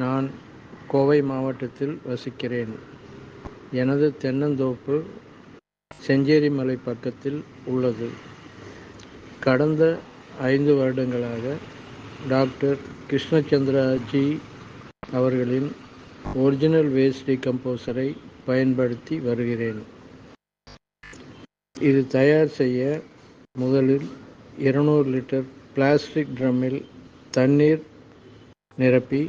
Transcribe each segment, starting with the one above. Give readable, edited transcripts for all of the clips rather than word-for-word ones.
நான் கோவை மாவட்டத்தில் வசிக்கிறேன். எனது தென்னந்தோப்பு செஞ்சேரிமலை பக்கத்தில் உள்ளது. கடந்த 5 வருடங்களாக டாக்டர் கிருஷ்ணச்சந்திரா ஜி அவர்களின் ஒரிஜினல் வேஸ்ட் டீகம்போசரை பயன்படுத்தி வருகிறேன். இது தயார் செய்ய முதலில் 200 லிட்டர் பிளாஸ்டிக் ட்ரம்மில் தண்ணீர் நிரப்பி,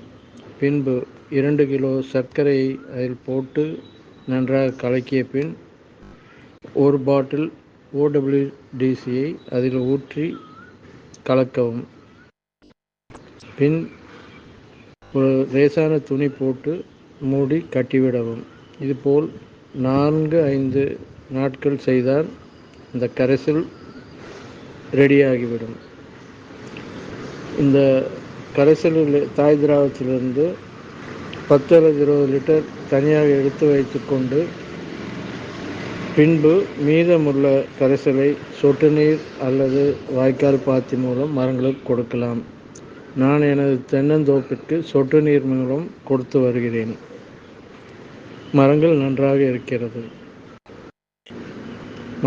பின்பு 2 கிலோ சர்க்கரையை அதில் போட்டு நன்றாக கலக்கிய பின் 1 பாட்டில் OWDCயை அதில் ஊற்றி கலக்கவும். பின் ஒரு லேசான துணி போட்டு மூடி கட்டிவிடவும். இதுபோல் 4-5 நாட்கள் செய்தால் இந்த கரைசல் ரெடியாகிவிடும். இந்த கரைசலில் தாய் திராவத்திலிருந்து 10 அல்லது 20 லிட்டர் தனியாக எடுத்து வைத்து கொண்டு, பின்பு மீதமுள்ள கரைசலை சொட்டு நீர் அல்லது வாய்க்கால் பாத்தி மூலம் மரங்களுக்கு கொடுக்கலாம். நான் எனது தென்னந்தோப்பிற்கு சொட்டு நீர் மூலம் கொடுத்து வருகிறேன். மரங்கள் நன்றாக இருக்கிறது.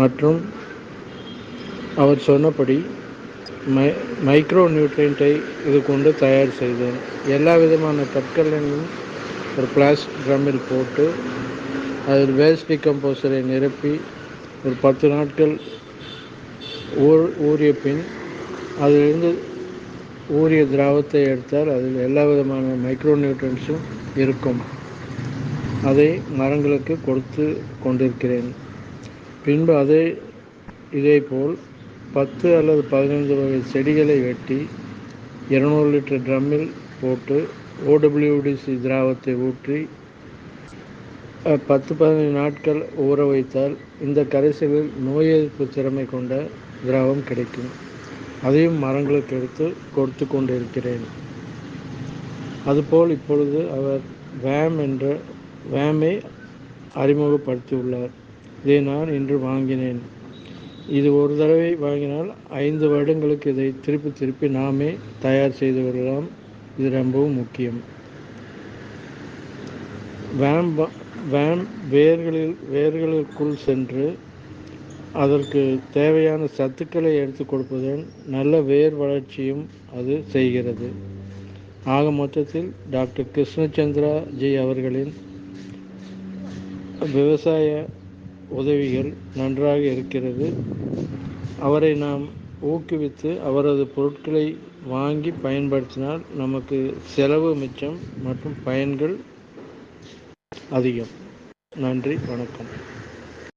மற்றும் அவர் சொன்னபடி மைக்ரோ நியூட்ரியன்ட்டை இது கொண்டு தயார் செய்தேன். எல்லா விதமான கற்களையும் ஒரு பிளாஸ்டிக் ட்ரம்மில் போட்டு அதில் வேஸ்ட் டீகம்போசரை நிரப்பி ஒரு 10 நாட்கள் ஊறிய பின் அதிலிருந்து ஊறிய திராவத்தை எடுத்தால் அதில் எல்லா விதமான மைக்ரோ நியூட்ரியன்ஸும் இருக்கும். அதை மரங்களுக்கு கொடுத்து கொண்டிருக்கிறேன். பின்பு இதேபோல் 10 அல்லது 15 வகை செடிகளை வெட்டி 200 லிட்டர் ட்ரம்மில் போட்டு OWDC திராவத்தை ஊற்றி 10-15 நாட்கள் ஊற வைத்தால் இந்த கரைசலில் நோய் எதிர்ப்பு திறமை கொண்ட திராவம் கிடைக்கும். அதையும் மரங்களுக்கு எடுத்து கொடுத்து கொண்டிருக்கிறேன். அதுபோல் இப்பொழுது அவர் வேமை அறிமுகப்படுத்தியுள்ளார். இதை நான் இன்று வாங்கினேன். இது ஒரு தடவை வாங்கினால் 5 வருடங்களுக்கு இதை திருப்பி நாமே தயார் செய்து வரலாம். இது ரொம்பவும் முக்கியம். வேம் வேர்களுக்குள் சென்று அதற்கு தேவையான சத்துக்களை எடுத்து கொடுப்பதுடன் நல்ல வேர் வளர்ச்சியும் அது செய்கிறது. ஆக மொத்தத்தில் டாக்டர் கிருஷ்ணச்சந்திரா ஜி அவர்களின் விவசாய உதவிகள் நன்றாக இருக்கிறது. அவரை நாம் ஊக்குவித்து அவரது பொருட்களை வாங்கி பயன்படுத்தினால் நமக்கு செலவு மிச்சம் மற்றும் பயன்கள் அதிகம். நன்றி, வணக்கம்.